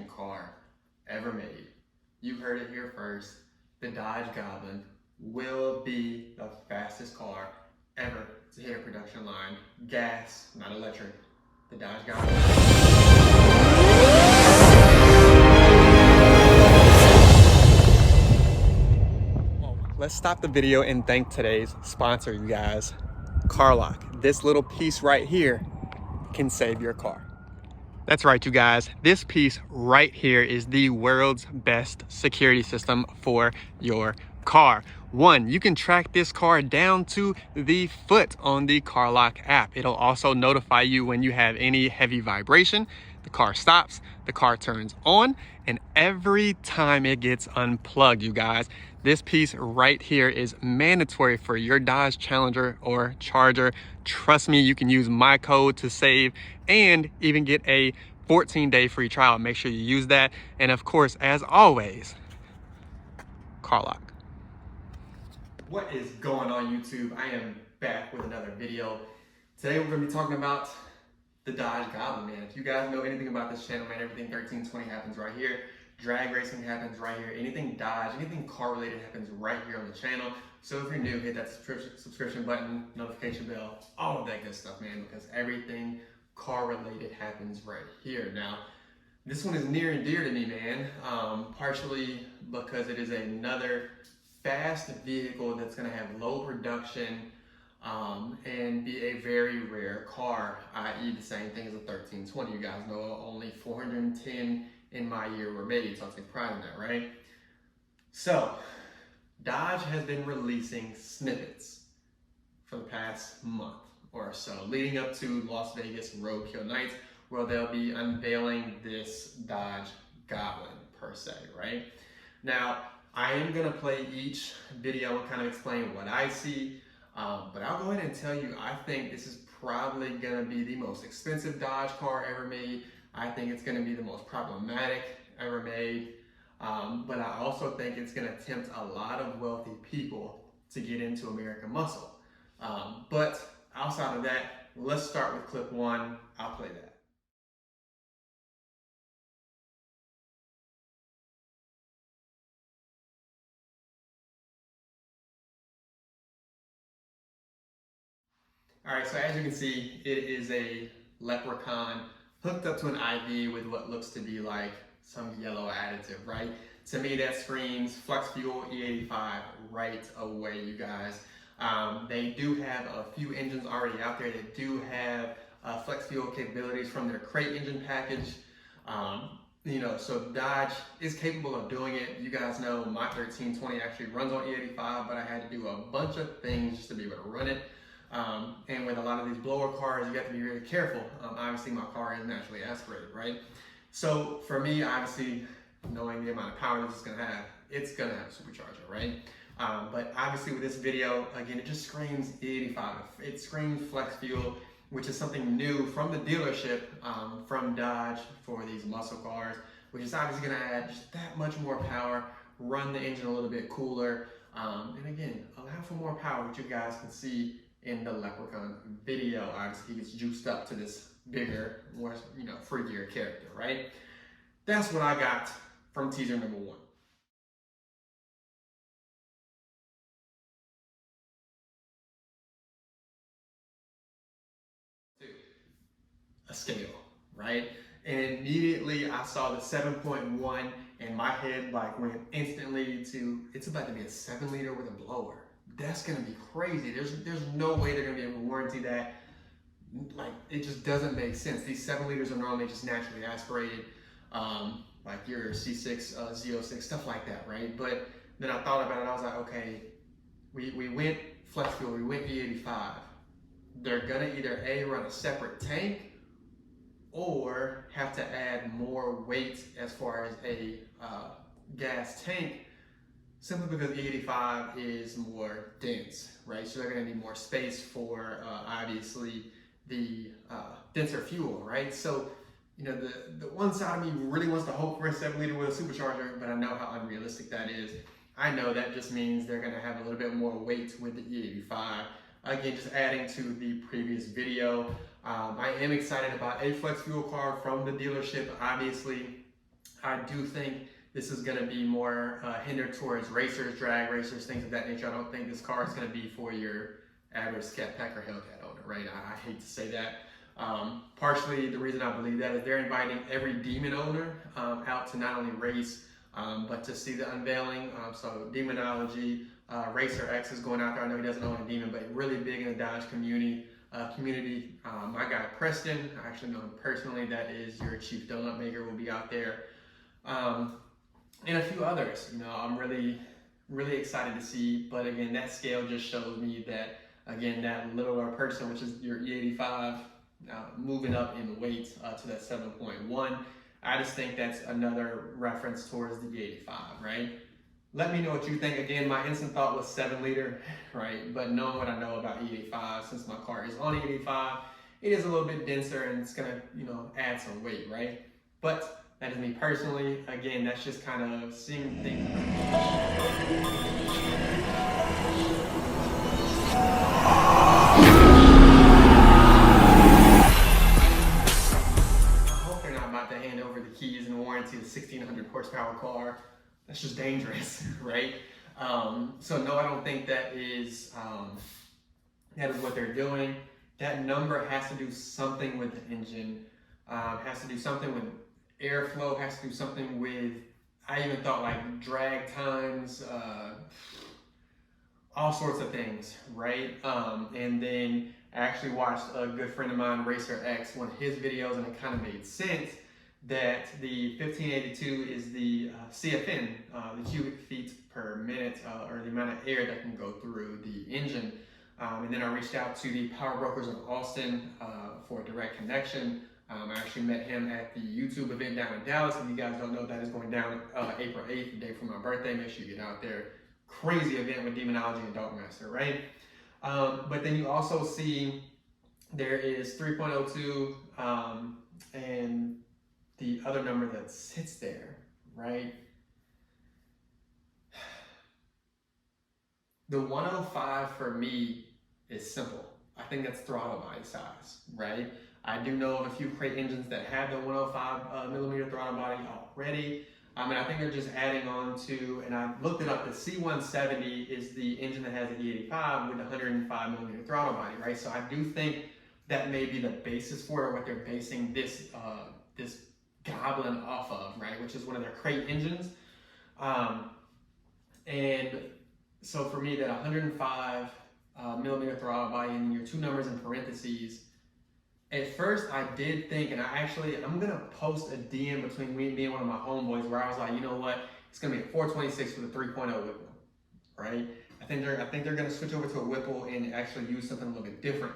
car ever made. You heard it here first. The Dodge Goblin will be the fastest car ever to hit a production line. Gas, not electric. The Dodge Goblin. Let's stop the video and thank today's sponsor, you guys. Car lock. This little piece right here can save your car. That's right, you guys. This piece right here is the world's best security system for your car. One, you can track this car down to the foot on the Car Lock app. It'll also notify you when you have any heavy vibration. The car stops, the car turns on, and every time it gets unplugged, you guys, this piece right here is mandatory for your Dodge Challenger or Charger. Trust me, you can use my code to save and even get a 14-day free trial. Make sure you use that. And of course, as always, Car Lock. What is going on, YouTube? I am back with another video. Today we're going to be talking about the Dodge Goblin, man. If you guys know anything about this channel, man, everything 1320 happens right here. Drag racing happens right here. Anything Dodge, anything car related happens right here on the channel. So if you're new, hit that subscription button, notification bell, all of that good stuff, man, because everything car related happens right here. Now, this one is near and dear to me, man, partially because it is another fast vehicle that's going to have low production and be a very rare car, i.e. the same thing as a 1320. You guys know only 410 in my year were made, so I'll take pride in that, right? So, Dodge has been releasing snippets for the past month or so, leading up to Las Vegas Roadkill Nights, where they'll be unveiling this Dodge Goblin per se, right? Now, I am gonna play each video and kind of explain what I see, but I'll go ahead and tell you, I think this is probably gonna be the most expensive Dodge car ever made. I think it's gonna be the most problematic ever made, but I also think it's gonna tempt a lot of wealthy people to get into American muscle. But outside of that, let's start with clip one. I'll play that. All right, so as you can see, it is a leprechaun hooked up to an IV with what looks to be like some yellow additive, right? To me, that screams Flex Fuel E85 right away, you guys. They do have a few engines already out there that do have Flex Fuel capabilities from their crate engine package. You know, so Dodge is capable of doing it. You guys know my 1320 actually runs on E85, but I had to do a bunch of things just to be able to run it. And with a lot of these blower cars, you have to be very careful. Obviously, my car is naturally aspirated, right? So for me, obviously, knowing the amount of power this is going to have, it's going to have a supercharger, right? But obviously with this video, again, it just screams E85. It screams Flex Fuel, which is something new from the dealership, from Dodge for these muscle cars, which is obviously going to add just that much more power, run the engine a little bit cooler, and again, allow for more power, which you guys can see in the Leprechaun video. Obviously, he gets juiced up to this bigger, more, freakier character, right? That's what I got from teaser number one. A scale, right? And immediately I saw the 7.1 and my head went instantly to, it's about to be a 7-liter with a blower. That's gonna be crazy. There's no way they're gonna be able to warranty that. It just doesn't make sense. These 7 liters are normally just naturally aspirated, like your C6, Z06, stuff like that, right? But then I thought about it, I was like, okay, we went Flex Fuel, we went E85. They're gonna either A, run a separate tank, or have to add more weight as far as a gas tank, simply because E85 is more dense, right? So they're gonna need more space for obviously the denser fuel, right? So, the one side of me really wants to hope for a 7-liter with a supercharger, but I know how unrealistic that is. I know that just means they're gonna have a little bit more weight with the E85. Again, just adding to the previous video, I am excited about a Flex Fuel car from the dealership. Obviously, I do think this is going to be more hindered towards racers, drag racers, things of that nature. I don't think this car is going to be for your average Scatpack or Hellcat owner, right? I hate to say that. Partially, the reason I believe that is they're inviting every demon owner out to not only race, but to see the unveiling. So Demonology, Racer X is going out there. I know he doesn't own a demon, but really big in the Dodge community. My guy Preston, I actually know him personally. That is your chief donut maker, will be out there. And a few others, I'm really excited to see. But again, that scale just shows me that, again, that littler person, which is your E85, moving up in weight to that 7.1. I just think that's another reference towards the E85, right? Let me know what you think. Again, my instant thought was 7 liter, right? But knowing what I know about E85, since my car is on E85, it is a little bit denser and it's gonna, add some weight, right? But that is me personally. Again, that's just kind of seeing things. I hope they're not about to hand over the keys and warranty to a 1600 horsepower car. That's just dangerous, right? So no, I don't think that is what they're doing. That number has to do something with the engine, has to do something with airflow, has to do something with, I even thought like drag times, all sorts of things, right? And then I actually watched a good friend of mine, Racer X, one of his videos, and it kind of made sense that the 1582 is the CFN, the cubic feet per minute, or the amount of air that can go through the engine. And then I reached out to the Power Brokers of Austin for a direct connection. I actually met him at the YouTube event down in Dallas. If you guys don't know, that is going down April 8th, the day for my birthday. Make sure you get out there. Crazy event with Demonology and Dogmaster, right? But then you also see there is 3.02 and the other number that sits there, right? The 105 for me is simple. I think that's throttle body size, right? I do know of a few crate engines that have the 105 millimeter throttle body already. And I think they're just adding on to, and I looked it up, the C170 is the engine that has the E85 with the 105 millimeter throttle body, right? So I do think that may be the basis for it, what they're basing this this Goblin off of, right? Which is one of their crate engines. And so for me, that 105 millimeter throttle body and your two numbers in parentheses, at first I did think, and I'm gonna post a DM between me and one of my homeboys where I was like, you know what, it's gonna be a 426 with a 3.0 Whipple, right? I think they're gonna switch over to a Whipple and actually use something a little bit different.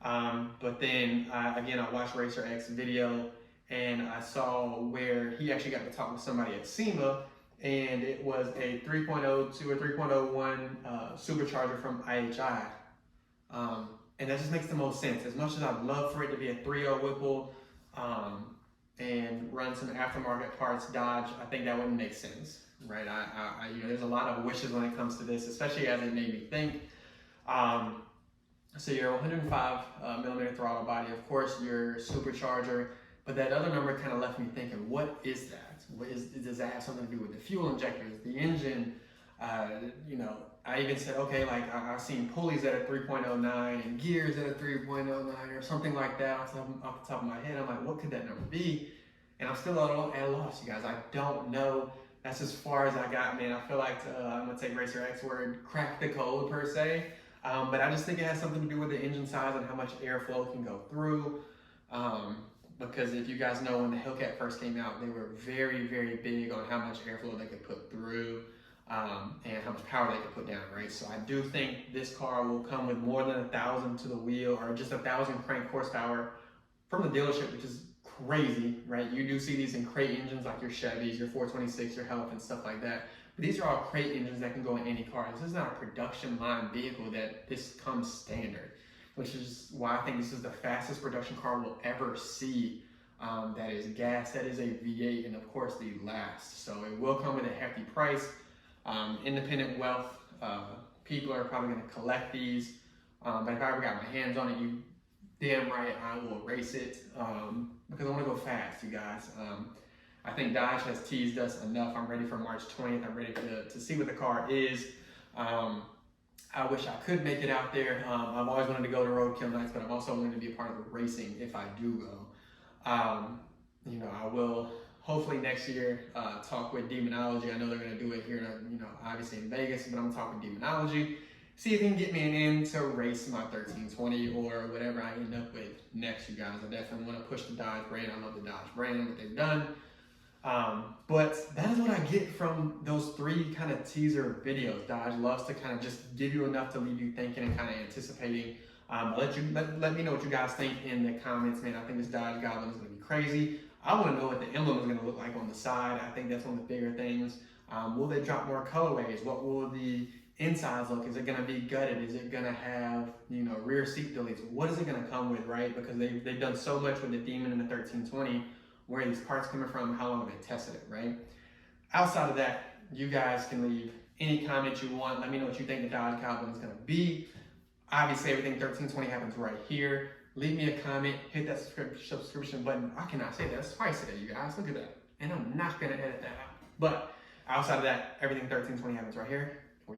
But then again, I watched Racer X video and I saw where he actually got to talk with somebody at SEMA, and it was a 3.02 or 3.01 supercharger from IHI. And that just makes the most sense. As much as I'd love for it to be a 3.0 Whipple and run some aftermarket parts Dodge, I think that wouldn't make sense, right? There's a lot of wishes when it comes to this, especially as it made me think. So your 105 millimeter throttle body, of course, your supercharger, but that other number kind of left me thinking, what is that? Does that have something to do with the fuel injectors, the engine? I even said, okay, like I've seen pulleys that are 3.09 and gears that are 3.09 or something like that off the top of my head. I'm like, what could that number be? And I'm still at a loss, you guys. I don't know. That's as far as I got, man. I feel like I'm gonna take Racer X word, crack the code per se. But I just think it has something to do with the engine size and how much airflow can go through. Because if you guys know, when the Hellcat first came out, they were very, very big on how much airflow they could put through. And how much power they could put down, right? So I do think this car will come with more than 1,000 to the wheel, or just 1,000 crank horsepower from the dealership, which is crazy, right? You do see these in crate engines like your Chevys, your 426, your Health, and stuff like that. But these are all crate engines that can go in any car. This is not a production line vehicle that this comes standard, which is why I think this is the fastest production car we'll ever see. That is gas, that is a V8, and of course the last. So it will come with a hefty price. Independent wealth people are probably going to collect these, but if I ever got my hands on it, you damn right I will race it, because I want to go fast, you guys. I think Dodge has teased us enough. I'm ready for March 20th. I'm ready to see what the car is. I wish I could make it out there. I've always wanted to go to roadkill nights, but I'm also willing to be a part of the racing if I do go. You know, I will hopefully next year talk with Demonology. I know they're going to do it here, you know, obviously in Vegas, but I'm talking Demonology. See if they can get me an in to race my 1320 or whatever I end up with next, you guys. I definitely want to push the Dodge brand. I love the Dodge brand, what they've done. But that is what I get from those 3 kind of teaser videos. Dodge loves to kind of just give you enough to leave you thinking and kind of anticipating. Let me know what you guys think in the comments, man. I think this Dodge Goblin is going to be crazy. I want to know what the emblem is going to look like on the side. I think that's one of the bigger things. Will they drop more colorways? What will the insides look? Is it going to be gutted? Is it going to have, you know, rear seat deletes? What is it going to come with, right? Because they've done so much with the Demon and the 1320. Where are these parts coming from? How long have they tested it, right? Outside of that, you guys can leave any comment you want. Let me know what you think the Dodge Goblin is going to be. Obviously, everything 1320 happens right here. Leave me a comment. Hit that subscription button. I cannot say that twice today, you guys. Look at that. And I'm not going to edit that out. But outside of that, everything 1320 happens right here.